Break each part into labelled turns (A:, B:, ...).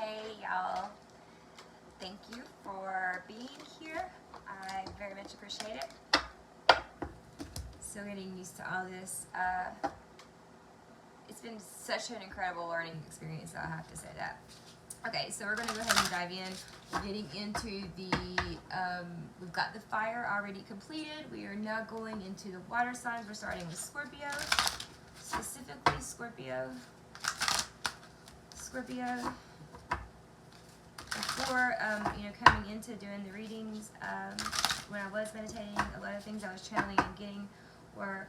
A: Hey y'all, thank you for being here. I very much appreciate it. Still getting used to all this. It's been such an incredible learning experience, I have to say that. Okay, so we're going to go ahead and dive in. We're getting into the, we've got the fire already completed. We are now going into the water signs. We're starting with Scorpio, specifically Scorpio. Before, coming into doing the readings, when I was meditating, a lot of things I was channeling and getting were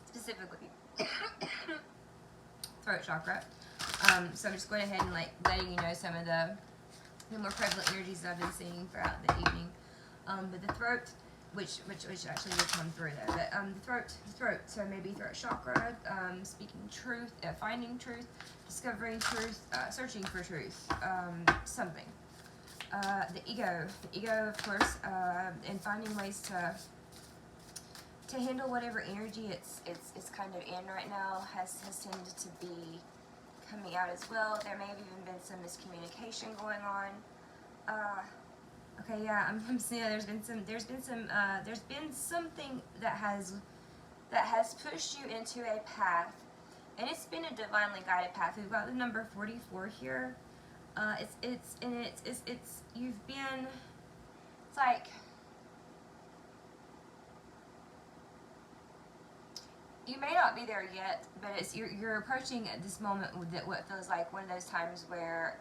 A: specifically throat chakra. So I'm just going ahead and letting you know some of the more prevalent energies that I've been seeing throughout the evening. But the throat, which actually will come through there. But the throat. So maybe throat chakra, speaking truth, finding truth, discovering truth, searching for truth, something. The ego, of course, and finding ways to handle whatever energy it's kind of in right now has tended to be coming out as well. There may have even been some miscommunication going on. Okay, yeah, I'm seeing there's been something that has pushed you into a path, and it's been a divinely guided path. We've got the number 44 here. You've been, it's like, you may not be there yet, but you're approaching at this moment with what feels like one of those times where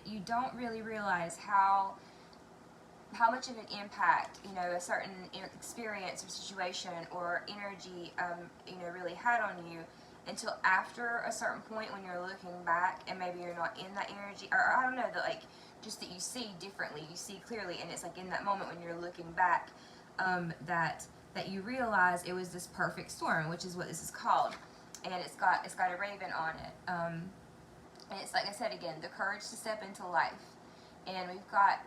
A: you don't really realize how much of an impact, a certain experience or situation or energy, really had on you until after a certain point when you're looking back and maybe you're not in that energy, or I don't know, just that you see differently, you see clearly, and it's like in that moment when you're looking back, that you realize it was this perfect storm, which is what this is called, and it's got a raven on it, and it's like I said again, the courage to step into life. And we've got,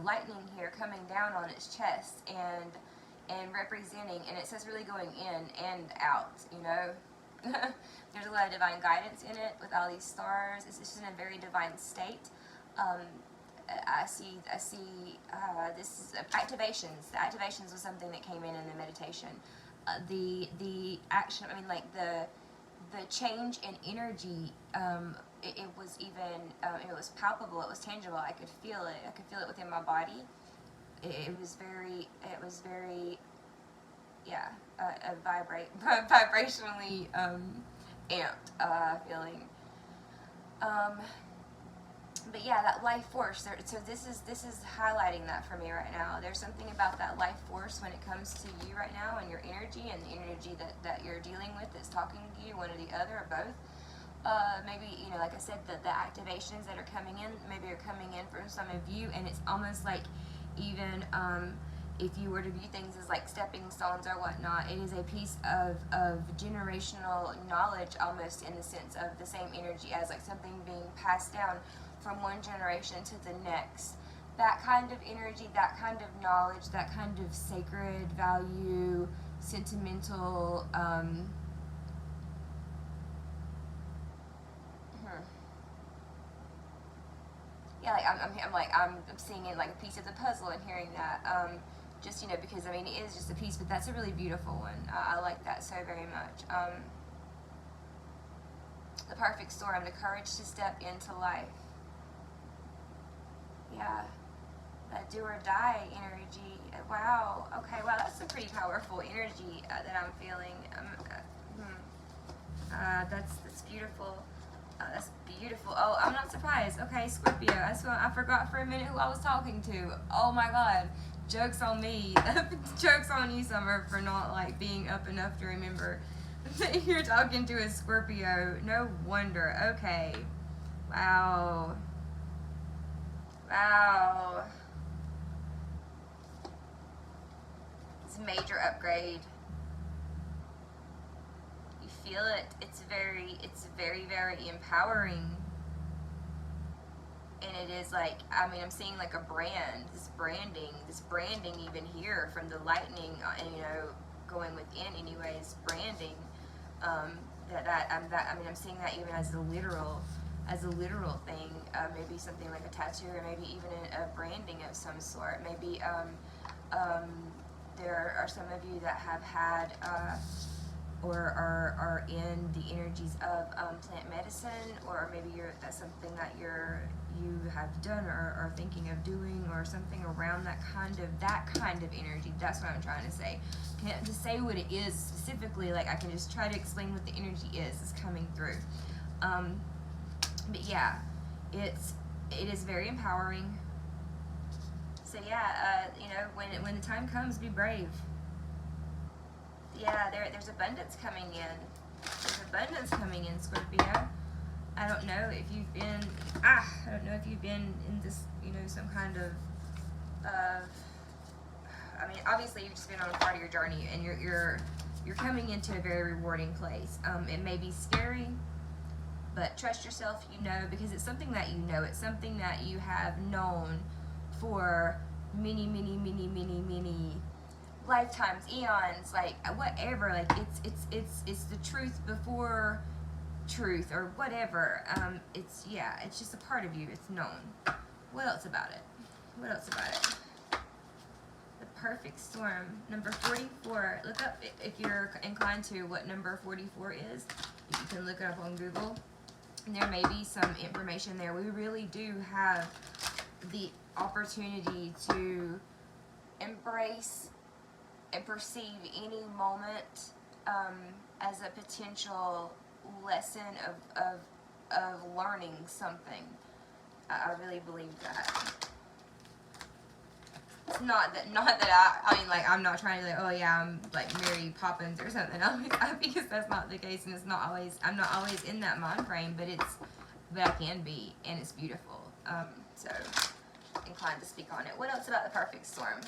A: lightning here coming down on its chest and representing, and it says really going in and out, There's a lot of divine guidance in it with all these stars. It's just in a very divine state. I see this is activations. The activations was something that came in the meditation. The action, the change in energy, it was even, it was palpable, it was tangible, I could feel it within my body. It was very, yeah, vibrationally amped feeling. But yeah, that life force, so this is highlighting that for me right now. There's something about that life force when it comes to you right now and your energy and the energy that you're dealing with that's talking to you, one or the other or both. Maybe, like I said, the activations that are coming in, maybe are coming in from some of you, and it's almost like even if you were to view things as like stepping stones or whatnot, it is a piece of generational knowledge almost, in the sense of the same energy as like something being passed down from one generation to the next. That kind of energy, that kind of knowledge, that kind of sacred value, sentimental, yeah, I'm seeing it like a piece of the puzzle and hearing that, just, because, it is just a piece, but that's a really beautiful one. I like that so very much. The perfect storm, the courage to step into life. Yeah, that do or die energy. Wow, okay, wow, that's a pretty powerful energy that I'm feeling. That's beautiful. That's beautiful. Oh, I'm not surprised. Okay, Scorpio. I forgot for a minute who I was talking to. Oh my God. Joke's on me. Joke's on you, Summer, for not being up enough to remember that you're talking to a Scorpio. No wonder. Okay. Wow. Wow. It's a major upgrade. Feel it. It's very, very empowering. And it is like, I'm seeing like a brand, this branding even here from the lightning, and going within anyways, branding. I mean, I'm seeing that even as a literal thing. Maybe something like a tattoo, or maybe even a branding of some sort. Maybe um, there are some of you that have had or are in the energies of plant medicine, or maybe that's something that you have done or are thinking of doing, or something around that kind of energy. That's what I'm trying to say. Can't just say what it is specifically. Like, I can just try to explain what the energy is coming through. But yeah, it is very empowering. So yeah, when the time comes, be brave. Yeah, there's abundance coming in. There's abundance coming in, Scorpio. I don't know if you've been in this, some kind of I mean, obviously you've just been on a part of your journey, and you're coming into a very rewarding place. It may be scary, but trust yourself, because it's something that it's something that you have known for many lifetimes, eons, like whatever. Like it's the truth before truth, or whatever. It's just a part of you. It's known. What else about it? The perfect storm, number 44. Look up, if you're inclined to, what number 44 is. You can look it up on Google. And there may be some information there. We really do have the opportunity to embrace and perceive any moment as a potential lesson of learning something. I really believe that. It's not that I mean, like, I'm not trying to, like, oh yeah, I'm like Mary Poppins or something, because that's not the case, and I'm not always in that mind frame, but I can be, and it's beautiful. So inclined to speak on it. What else about the perfect storm?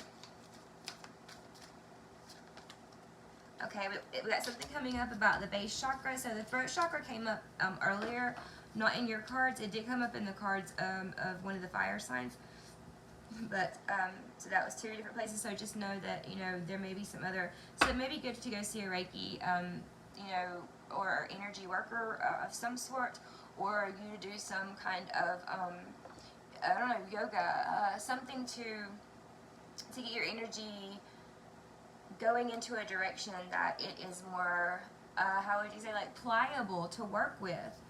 A: Okay, we got something coming up about the base chakra. So the throat chakra came up earlier, not in your cards. It did come up in the cards of one of the fire signs. But, so that was 2 different places. So just know that, there may be some other, so it may be good to go see a Reiki, or energy worker of some sort, or you to do some kind of, I don't know, yoga, something to get your energy going into a direction that it is more, how would you say, like, pliable to work with,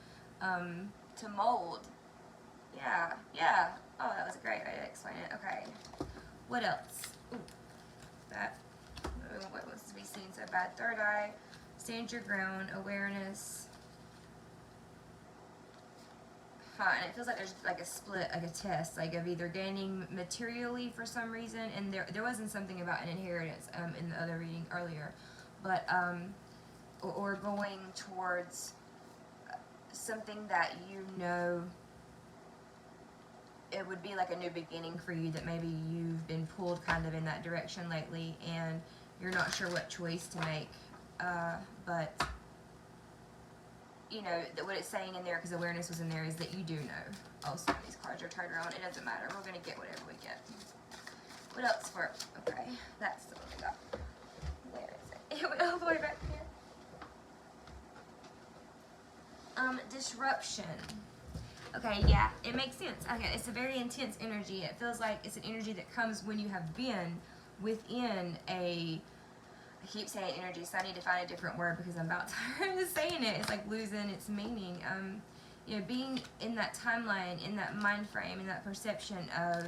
A: to mold. Yeah. Oh, that was a great way to explain it. Okay. What else? Ooh, what was to be seen so bad? Third eye, stand your ground, awareness. And it feels like there's like a split, like a test, like of either gaining materially for some reason, and there wasn't something about an inheritance in the other reading earlier, but or going towards something that it would be like a new beginning for you, that maybe you've been pulled kind of in that direction lately, and you're not sure what choice to make, but what it's saying in there, because awareness was in there, is that you do know. Also, these cards are turned around. It doesn't matter. We're going to get whatever we get. What else for? Okay, that's the one we got. Where is it? It went all the way back here. Disruption. Okay, yeah, it makes sense. Okay, it's a very intense energy. It feels like it's an energy that comes when you have been within a, I keep saying energy, so I need to find a different word because I'm about tired of saying it. It's like losing its meaning. Being in that timeline, in that mind frame, in that perception of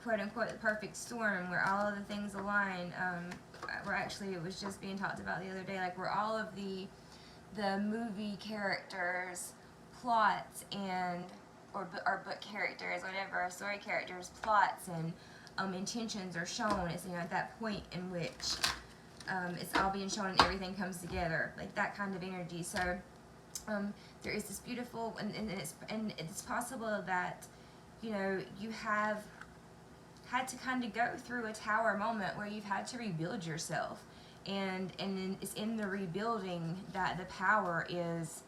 A: quote unquote the perfect storm, where all of the things align. Where actually it was just being talked about the other day, like where all of the movie characters, plots, and or book characters, whatever, story characters, plots, and intentions are shown. It's at that point in which it's all being shown and everything comes together, like that kind of energy. So there is this beautiful, and it's possible that you have had to kind of go through a tower moment where you've had to rebuild yourself, and it's in the rebuilding that the power is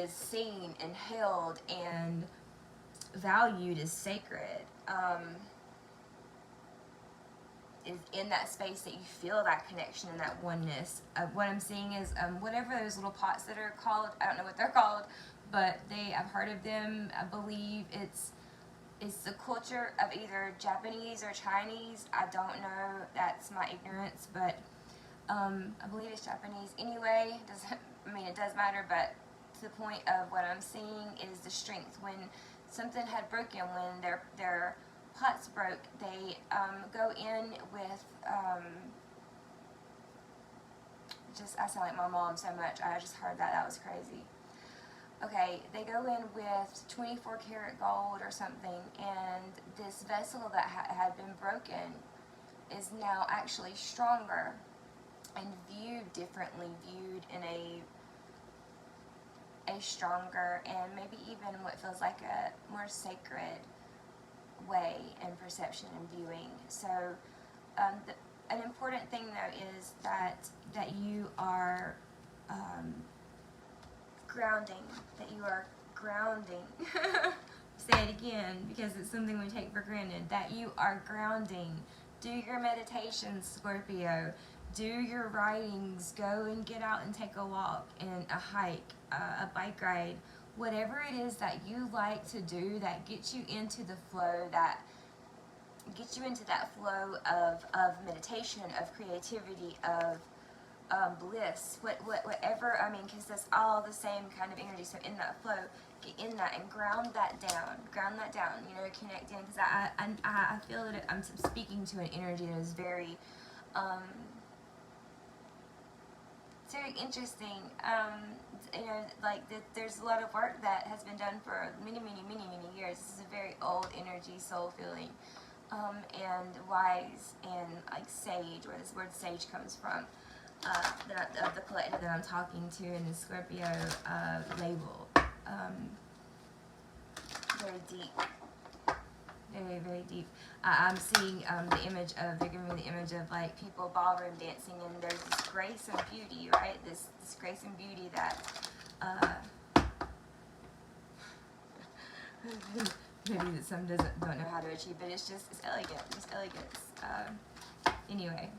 A: seen and held and valued as sacred. is in that space that you feel that connection and that oneness. What I'm seeing is whatever those little pots that are called, I don't know what they're called, but I've heard of them. I believe it's the culture of either Japanese or Chinese. I don't know. That's my ignorance, but I believe it's Japanese. Anyway, it does matter, but to the point of what I'm seeing is the strength. When something had broken, when their pots broke, they go in with I sound like my mom so much. I just heard that. That was crazy. Okay, they go in with 24 karat gold or something, and this vessel that had been broken is now actually stronger and viewed differently, viewed in a stronger and maybe even what feels like a more sacred way in perception and viewing. So an important thing though is that you are grounding, say it again because it's something we take for granted, that you are grounding. Do your meditations, Scorpio. Do your writings. Go and get out and take a walk and a hike, a bike ride, whatever it is that you like to do that gets you into the flow, that gets you into that flow of meditation, of creativity, of bliss, whatever, because that's all the same kind of energy. So in that flow, get in that and ground that down, connect in, because I feel that I'm speaking to an energy that is very it's very interesting. There's a lot of work that has been done for many years. This is a very old energy, soul feeling, and wise and like sage, where this word sage comes from. Of the collective that I'm talking to in the Scorpio label. Very deep. Very deep. I'm seeing the image of, they're giving me the image of like people ballroom dancing, and there's this grace and beauty, right? This grace and beauty that maybe that some don't know how to achieve, but it's elegant, elegance. Anyway,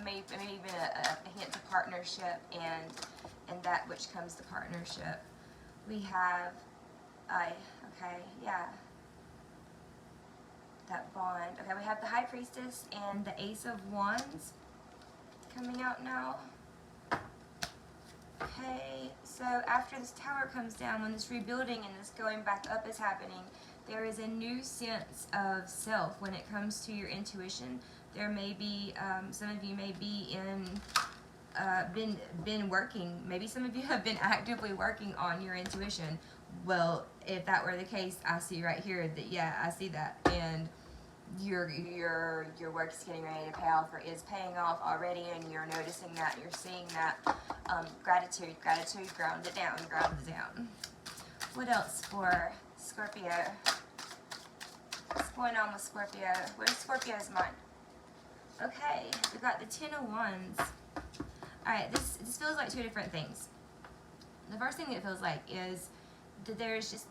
A: maybe even a hint of partnership and that which comes to partnership. We have, that bond. Okay, we have the High Priestess and the Ace of Wands coming out now. Okay, so after this tower comes down, when this rebuilding and this going back up is happening, there is a new sense of self when it comes to your intuition. There may be, some of you may be been working, maybe some of you have been actively working on your intuition. Well, if that were the case, I see right here that, yeah, I see that, and your work is getting ready to pay off, or is paying off already, and you're noticing that, you're seeing that. Gratitude, ground it down. What else for Scorpio? What's going on with Scorpio? What is Scorpio's mind? Okay, we got the Ten of Wands. Alright, this feels like two different things. The first thing it feels like is that there is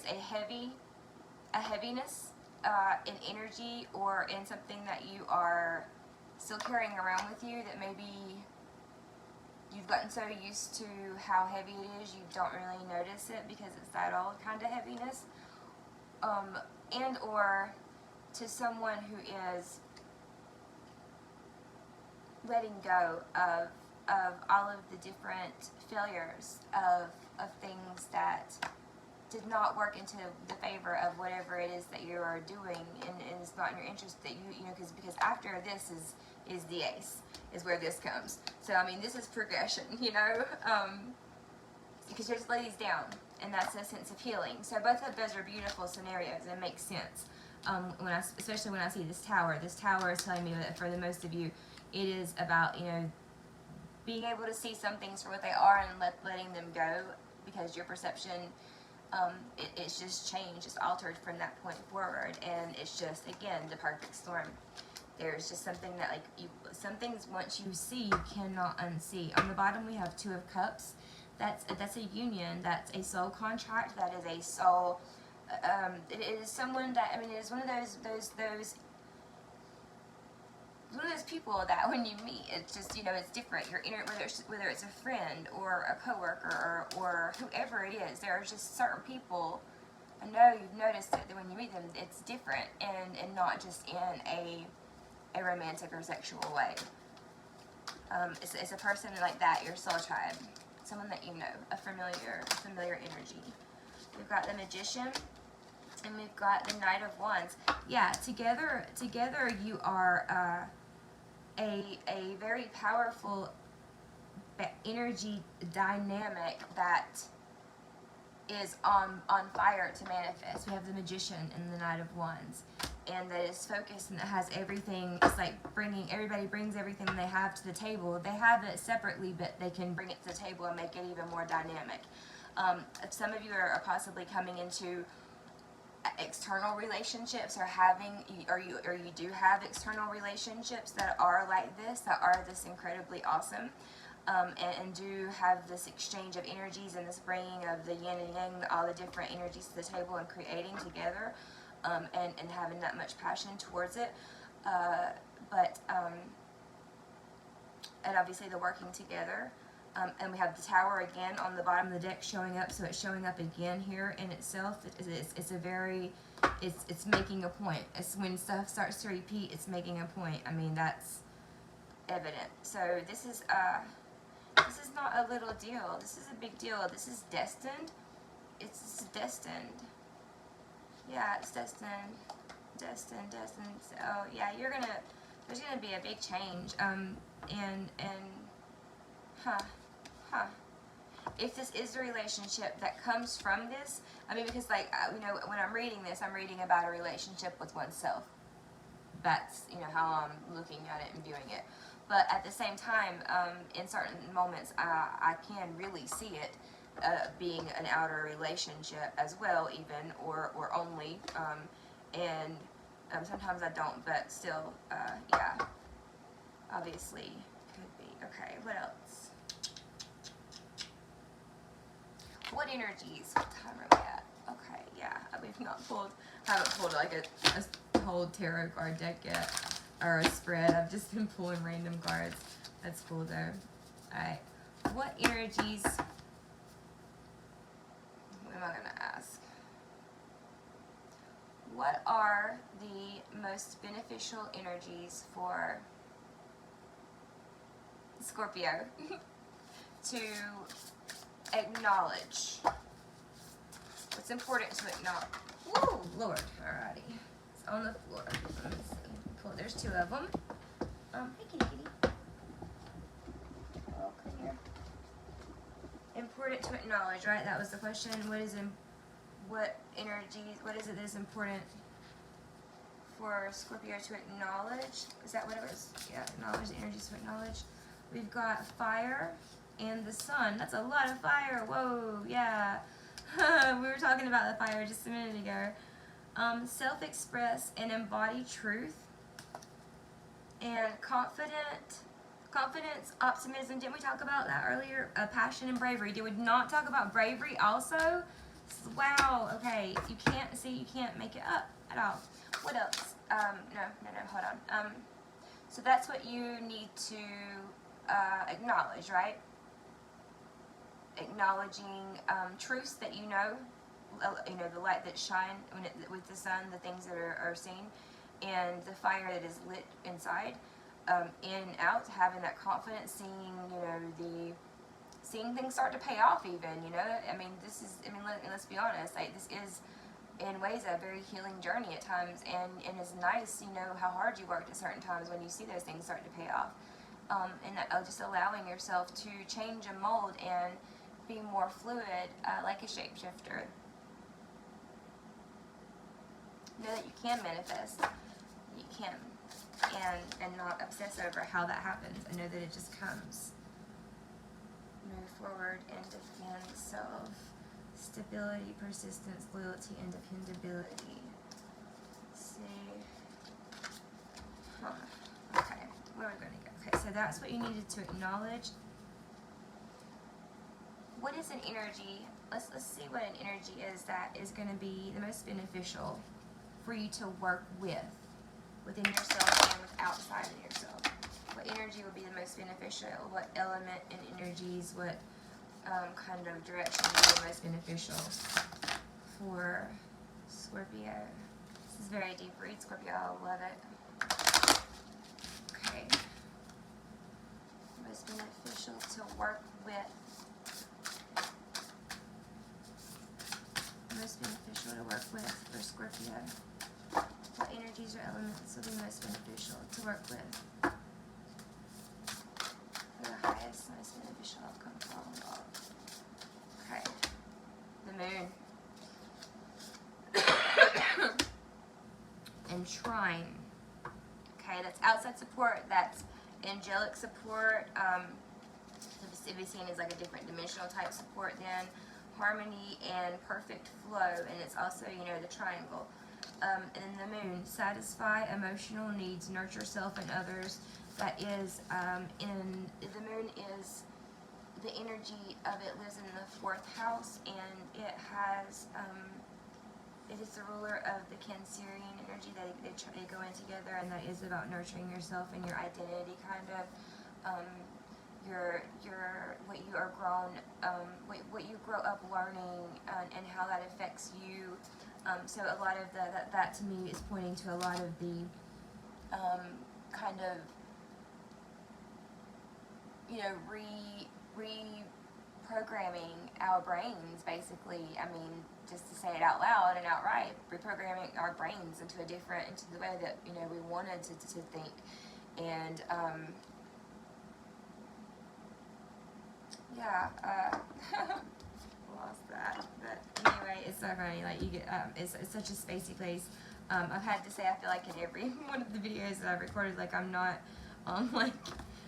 A: a heaviness in energy, or in something that you are still carrying around with you, that maybe you've gotten so used to how heavy it is you don't really notice it because it's that old kind of heaviness, and or to someone who is letting go of all of the different failures of things that did not work into the favor of whatever it is that you are doing, and it's not in your interest, that because after this is the Ace, is where this comes. So this is progression, because you just lay these down, and that's a sense of healing. So both of those are beautiful scenarios, and it makes sense. Especially when I see this tower is telling me that for the most of you, it is about being able to see some things for what they are and letting them go, because your perception it's just changed, it's altered from that point forward, and it's just, again, the perfect storm. There's just something that some things once you see, you cannot unsee. On the bottom we have Two of Cups. That's a union, that's a soul contract, that is a soul, it is someone that, it is one of those one of those people that when you meet, it's just, you know, it's different. Whether it's a friend or a coworker or whoever it is, there are just certain people. I know you've noticed it, that when you meet them, it's different, and not just in a romantic or sexual way. It's a person like that, your soul tribe, someone that you know, a familiar energy. We've got the Magician, and we've got the Knight of Wands. Yeah, together you are a very powerful energy dynamic that is on fire to manifest. We have the Magician and the Knight of Wands, and that is focused and that has everything. It's like everybody brings everything they have to the table. They have it separately, but they can bring it to the table and make it even more dynamic. Some of you are possibly coming into external relationships, or you do have external relationships that are like this, that are this incredibly awesome. And do have this exchange of energies and this bringing of the yin and yang, all the different energies to the table and creating together, and having that much passion towards it. And obviously the working together. And we have the Tower again on the bottom of the deck showing up, so it's showing up again here in itself. It's making a point. It's when stuff starts to repeat, it's making a point. I mean, that's evident. So this is not a little deal. This is a big deal. This is destined. It's destined. Yeah, it's destined. Destined. So yeah, there's gonna be a big change. If this is a relationship that comes from this, I mean, because like, you know, when I'm reading this, I'm reading about a relationship with oneself. That's, you know, how I'm looking at it and viewing it. But at the same time, in certain moments, I can really see it being an outer relationship as well, even, or only. And sometimes I don't, but still, yeah, obviously could be. Okay, what else? What energies? What time are we at? Okay, yeah, we've not pulled, haven't pulled like a whole tarot card deck yet, or a spread. I've just been pulling random cards. That's cool though. Alright, what energies, what am I gonna ask? What are the most beneficial energies for Scorpio to acknowledge? What's important to acknowledge? Whoa, Lord. Alrighty. It's on the floor. Let me see. Cool. There's two of them. Hey, kitty, kitty. Oh, come here. Important to acknowledge, right? That was the question. What is it that's important for Scorpio to acknowledge? Is that what it was? Yeah, acknowledge the energies to acknowledge. We've got fire and the sun. That's a lot of fire. Whoa, yeah. We were talking about the fire just a minute ago. Self-express and embody truth. And confidence, optimism. Didn't we talk about that earlier? Passion and bravery. Did we not talk about bravery also? Wow, okay. You can't make it up at all. What else? No, hold on. So that's what you need to acknowledge, right? Acknowledging truths that you know, the light that shine with the sun, the things that are seen, and the fire that is lit inside, in and out, having that confidence, seeing things start to pay off even, you know. I mean, let's be honest, like, this is in ways a very healing journey at times, and it's nice, you know, how hard you worked at certain times when you see those things start to pay off. And just allowing yourself to change and mold and be more fluid, like a shapeshifter. Know that you can manifest. You can. And not obsess over how that happens. And know that it just comes. Move forward and defend self. Stability, persistence, loyalty, and dependability. Let's see. Okay, where are we going to go? Okay, so that's what you needed to acknowledge. What is an energy? Let's see what an energy is that is going to be the most beneficial for you to work with. within yourself and with outside of yourself. What energy would be the most beneficial? What element and energies, what kind of direction would be the most beneficial for Scorpio? This is very deep read, Scorpio. I love it. Okay. Most beneficial to work with. Most beneficial to work with for Scorpio. What energies or elements will be most beneficial to work with? For the highest, most beneficial outcome for all involved. Okay. The moon. And trine. Okay, that's outside support, that's angelic support. It be seen as like a different dimensional type support then. Harmony and perfect flow, and it's also, you know, the triangle. And then the moon, satisfy emotional needs, nurture self and others. That is, the moon is, the energy of it lives in the 4th house, and it has, it is the ruler of the Cancerian energy. They go in together, and that is about nurturing yourself and your identity, kind of. What you are grown, what you grow up learning, and how that affects you. So a lot of that to me is pointing to a lot of the kind of, you know, reprogramming our brains, basically. I mean, just to say it out loud and outright, reprogramming our brains into the way that, you know, we wanted to think. And yeah, lost that. But anyway, it's so funny. Like, you get, it's such a spacey place. I've had to say, I feel like in every one of the videos that I've recorded, like, I'm not on like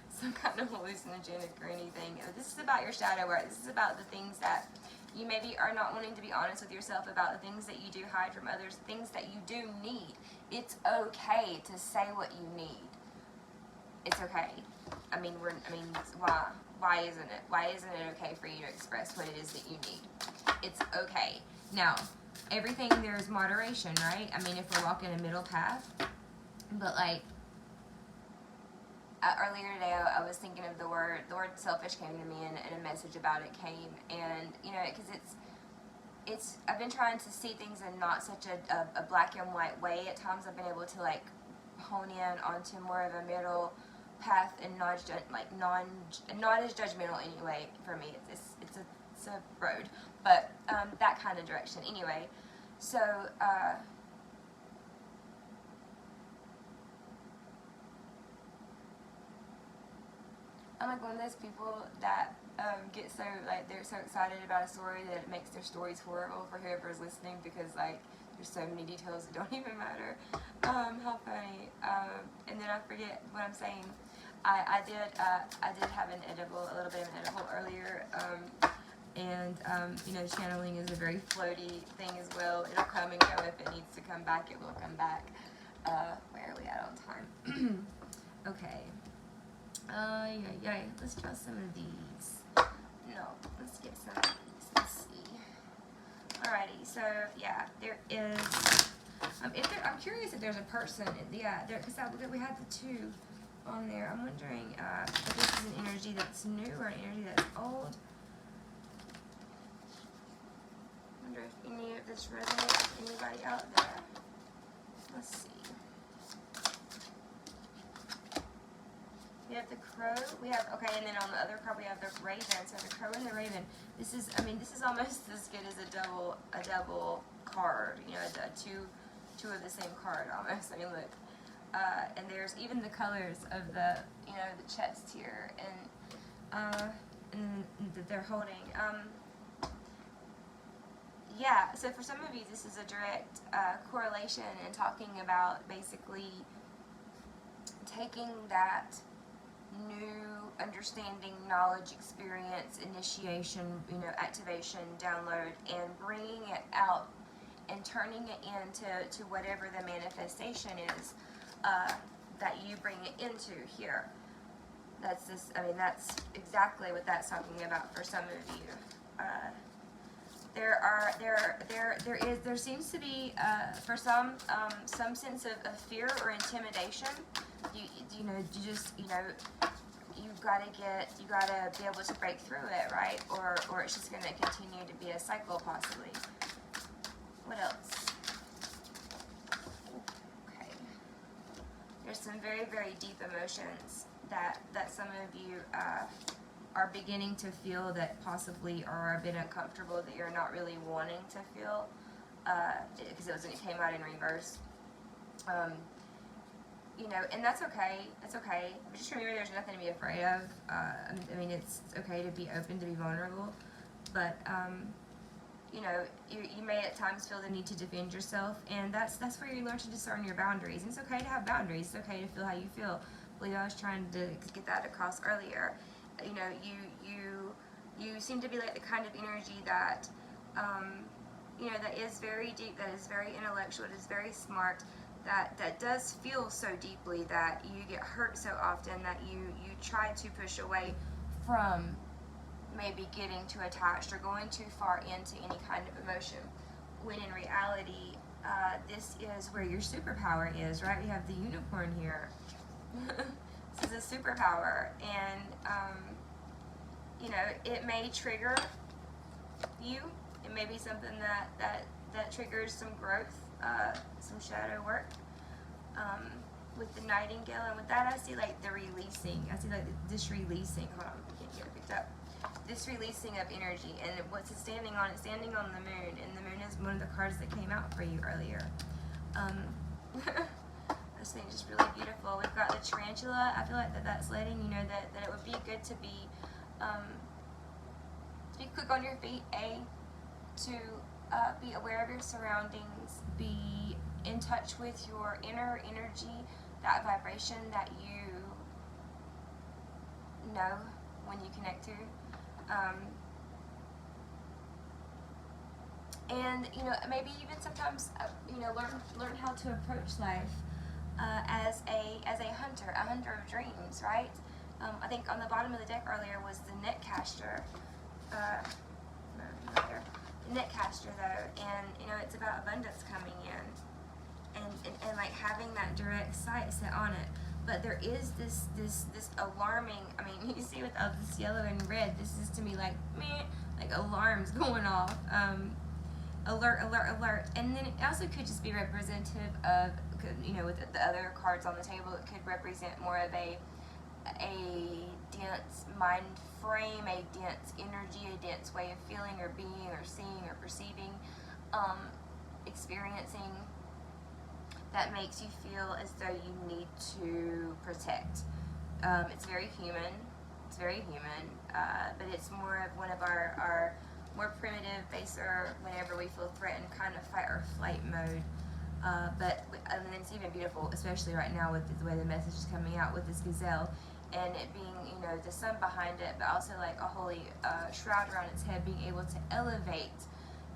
A: some kind of hallucinogenic or anything. This is about your shadow work. This is about the things that you maybe are not wanting to be honest with yourself about, the things that you do hide from others, things that you do need. It's okay to say what you need. It's okay. I mean, why isn't it? Why isn't it okay for you to express what it is that you need? It's okay. Now, everything, there's moderation, right? I mean, if we're walking a middle path, but like, earlier today, I was thinking of the word selfish came to me, and a message about it came, and, you know, because I've been trying to see things in not such a black and white way. At times I've been able to, like, hone in onto more of a middle path, and not as judgmental anyway for me. It's a road, but that kind of direction anyway. So I'm like one of those people that get so, like, they're so excited about a story that it makes their stories horrible for whoever's listening, because, like, there's so many details that don't even matter. How funny. And then I forget what I'm saying. I did have a little bit of an edible earlier, and you know, channeling is a very floaty thing as well. It'll come and go. If it needs to come back, it will come back. Where are we at on time? Okay. Yeah. Let's try some of these. No, let's get some of these. Let's see. Alrighty. So yeah, there is. I'm curious if there's a person. Yeah, because we had the 2 on there. I'm wondering if this is an energy that's new or an energy that's old. I wonder if any of this resonates with anybody out there. Let's see. We have the crow. We have, okay, and then on the other card we have the raven. So the crow and the raven. This is almost as good as a double card. You know, two of the same card almost. I mean, look. And there's even the colors of the, you know, the chest here, and that they're holding. Yeah, so for some of you, this is a direct correlation, and talking about basically taking that new understanding, knowledge, experience, initiation, you know, activation, download, and bringing it out and turning it into whatever the manifestation is. That you bring it into here. That's exactly what that's talking about for some of you. there seems to be for some sense of fear or intimidation. You know, you gotta be able to break through it, right? Or it's just gonna continue to be a cycle possibly. What else? Okay. There's some very, very deep emotions that some of you are beginning to feel that possibly are a bit uncomfortable, that you're not really wanting to feel, because it came out in reverse. You know, and that's okay. That's okay. But just remember, there's nothing to be afraid of. I mean, it's okay to be open, to be vulnerable, but you know, you may at times feel the need to defend yourself, and that's where you learn to discern your boundaries. And it's okay to have boundaries. It's okay to feel how you feel. I believe I was trying to get that across earlier. You know, you seem to be like the kind of energy that, you know, that is very deep, that is very intellectual, that is very smart, that does feel so deeply that you get hurt so often that you try to push away from maybe getting too attached or going too far into any kind of emotion, when in reality, this is where your superpower is, right? We have the unicorn here. This is a superpower, and you know, it may trigger you. It may be something that triggers some growth, some shadow work. With the nightingale, and with that I see like the releasing. I see like this releasing. Hold on, I can't get it picked up. This releasing of energy, and what's it standing on? It's standing on the moon, and the moon is one of the cards that came out for you earlier. This thing is just really beautiful. We've got the tarantula. I feel like that's letting you know that it would be good to be quick on your feet. To be aware of your surroundings. Be in touch with your inner energy, that vibration that you know when you connect to. And you know, maybe even sometimes you know, learn how to approach life as a hunter of dreams, right? I think on the bottom of the deck earlier was the netcaster. No, not there. The netcaster though, and you know, it's about abundance coming in, and like having that direct sight set on it. But there is this alarming. I mean, you see with all this yellow and red, this is to me like meh, like alarms going off. Alert, alert, alert. And then it also could just be representative of, you know, with the other cards on the table, it could represent more of a dense mind frame, a dense energy, a dense way of feeling or being or seeing or perceiving, experiencing, that makes you feel as though you need to protect. It's very human. It's very human, but it's more of one of our more primitive, baser, whenever we feel threatened, kind of fight or flight mode. But and then it's even beautiful, especially right now with the way the message is coming out with this gazelle, and it being, you know, the sun behind it, but also like a holy shroud around its head, being able to elevate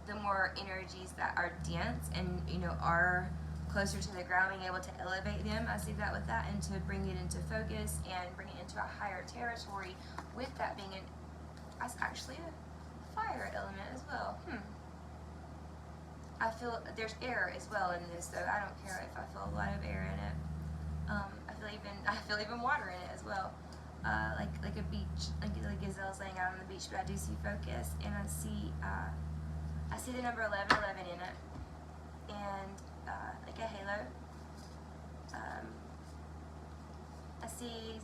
A: the more energies that are dense and, you know, are closer to the ground, being able to elevate them. I see that with that, and to bring it into focus and bring it into a higher territory, with that being that's actually a fire element as well. I feel there's air as well in this, though. I don't care if I feel a lot of air in it. I feel even water in it as well. Like a beach, like gazelles laying out on the beach. But I do see focus, and I see the number 1111 in it, and like a halo. I see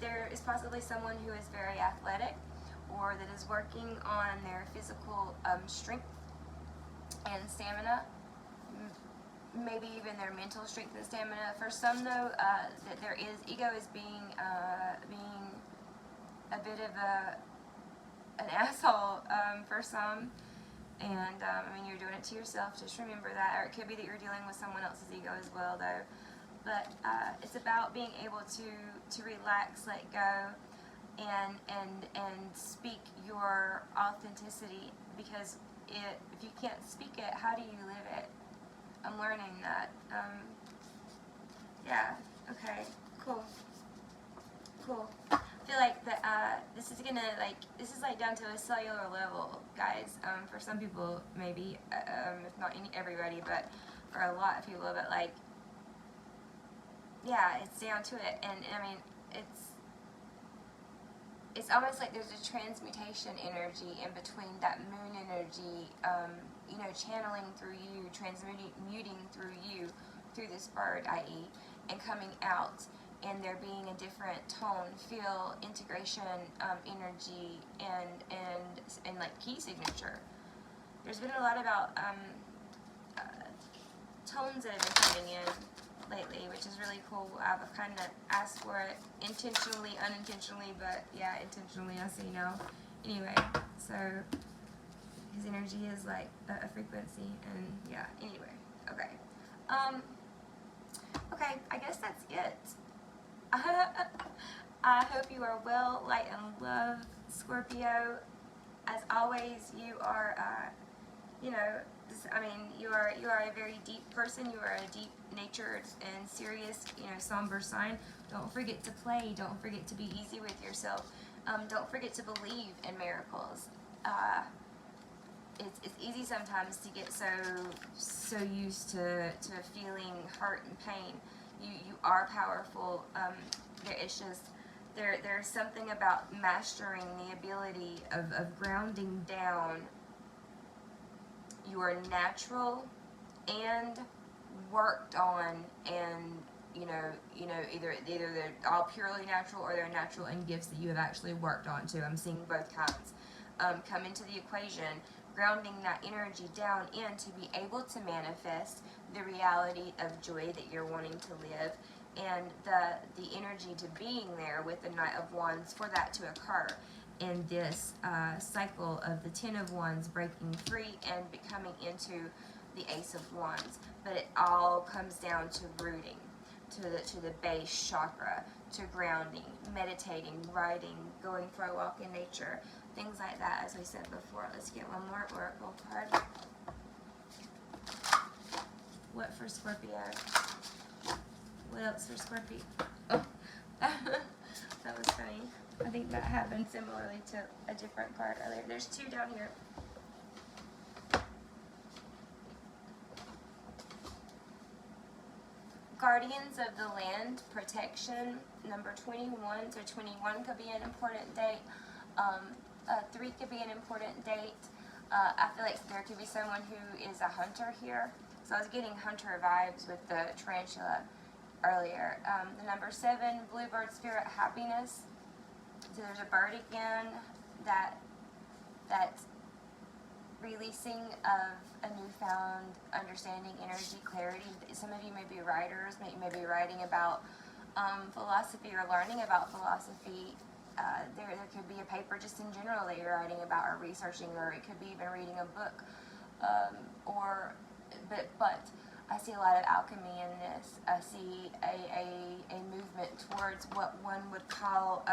A: there is possibly someone who is very athletic, or that is working on their physical strength and stamina, maybe even their mental strength and stamina. For some, though, that there is ego is being a bit of an asshole for some, and I mean, you're doing it to yourself. Just remember that. Or it could be that you're dealing with someone else's ego as well, though. But it's about being able to relax, let go, and speak your authenticity, because if you can't speak it, how do you live it? I'm learning that. Yeah, okay, cool. feel like this is gonna this is like down to a cellular level, guys. For some people, maybe, if not everybody, but for a lot of people. But like, yeah, it's down to it, and I mean, it's almost like there's a transmutation energy in between that moon energy, you know, channeling through you, transmuting through you, through this bird, i.e., and coming out, and there being a different tone, feel, integration, energy, and like key signature. There's been a lot about tones that have been coming in lately, which is really cool. I've kind of asked for it intentionally, unintentionally, but yeah, intentionally, I say no. Anyway, so his energy is like a frequency, and yeah, anyway, okay. Okay, I guess that's it. I hope you are well, light, and love, Scorpio. As always, you are, you know, I mean, you are a very deep person. You are a deep-natured and serious, you know, somber sign. Don't forget to play. Don't forget to be easy with yourself. Don't forget to believe in miracles. It's easy sometimes to get so used to feeling hurt and pain. You are powerful. There's something about mastering the ability of grounding down your natural and worked on, and you know either they're all purely natural, or they're natural and gifts that you have actually worked on too. I'm seeing both kinds come into the equation, grounding that energy down in to be able to manifest the reality of joy that you're wanting to live, and the energy to being there with the Knight of Wands for that to occur in this cycle of the Ten of Wands breaking free and becoming into the Ace of Wands. But it all comes down to rooting, to the base chakra, to grounding, meditating, writing, going for a walk in nature, things like that, as we said before. Let's get one more oracle card. What for Scorpio? What else for Scorpio? Oh, that was funny. I think that happened similarly to a different card earlier. There's two down here. Guardians of the Land, protection, number 21. So 21 could be an important date. 3 could be an important date. I feel like there could be someone who is a hunter here. So I was getting hunter vibes with the tarantula earlier. The number 7, bluebird spirit, happiness. So there's a bird again, that releasing of a newfound understanding, energy, clarity. Some of you may be writers, you may be writing about philosophy or learning about philosophy. There could be a paper just in general that you're writing about or researching, or it could be even reading a book. But I see a lot of alchemy in this. I see a movement towards what one would call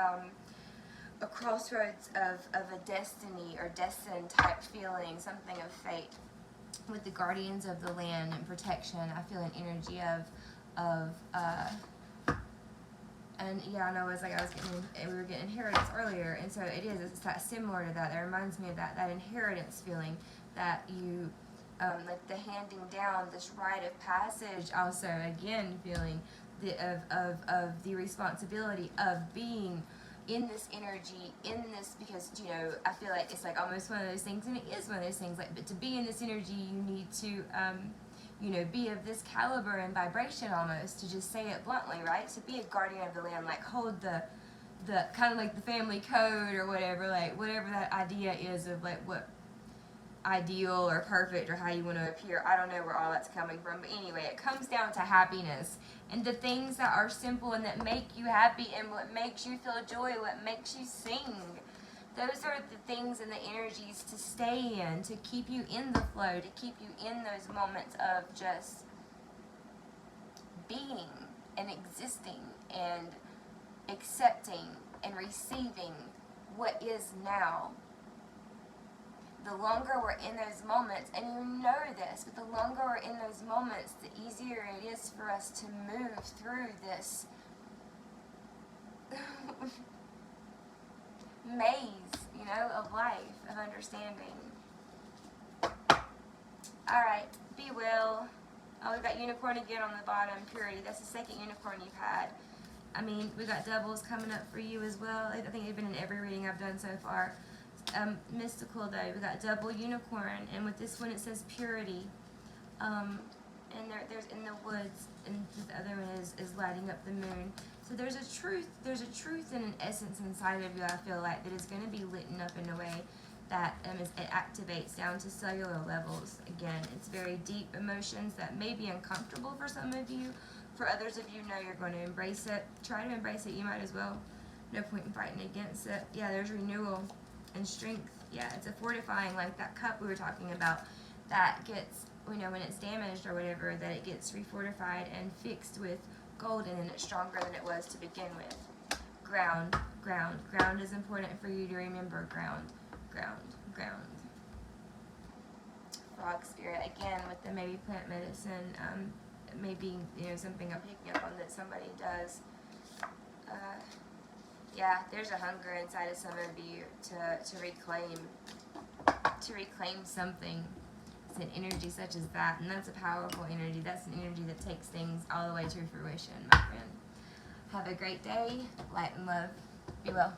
A: a crossroads of a destiny or destined type feeling, something of fate. With the Guardians of the Land and protection, I feel an energy and yeah, I know it's like we were getting inheritance earlier, and so it's that similar to that. It reminds me of that inheritance feeling that you, like the handing down, this rite of passage. Also, again, feeling of the responsibility of being in this energy, in this, because, you know, I feel like it's like almost one of those things, and it is one of those things, like, but to be in this energy, you need to, you know, be of this caliber and vibration, almost, to just say it bluntly, right? To be a guardian of the land, like, hold the kind of like the family code or whatever, like, whatever that idea is of, like, what ideal or perfect or how you want to appear. I don't know where all that's coming from, but anyway, it comes down to happiness and the things that are simple and that make you happy and what makes you feel joy, what makes you sing. Those are the things and the energies to stay in, to keep you in the flow, to keep you in those moments of just being and existing and accepting and receiving what is now. The longer we're in those moments, and you know this, but the longer we're in those moments, the easier it is for us to move through this maze, you know, of life, of understanding. Alright, be well. Oh, we've got unicorn again on the bottom, purity. That's the second unicorn you've had. I mean, we got doubles coming up for you as well. I think they've been in every reading I've done so far. Mystical though, we got double unicorn, and with this one it says purity. And there's in the woods, and the other one is lighting up the moon. So there's a truth and an essence inside of you, I feel like, that is going to be lit up in a way that it activates down to cellular levels. Again, it's very deep emotions that may be uncomfortable for some of you. For others of you, know you're going to embrace it. Try to embrace it. You might as well. No point in fighting against it. Yeah, there's renewal and strength. Yeah, it's a fortifying, like that cup we were talking about, that gets, you know, when it's damaged or whatever, that it gets refortified and fixed with gold, and then it's stronger than it was to begin with. Ground, ground. Ground is important for you to remember. Ground, ground, ground. Frog spirit, again, with the maybe plant medicine, maybe, you know, something I'm picking up on that somebody does. Yeah, there's a hunger inside of some of you to reclaim something. It's an energy such as that, and that's a powerful energy. That's an energy that takes things all the way to fruition, my friend. Have a great day. Light and love. Be well.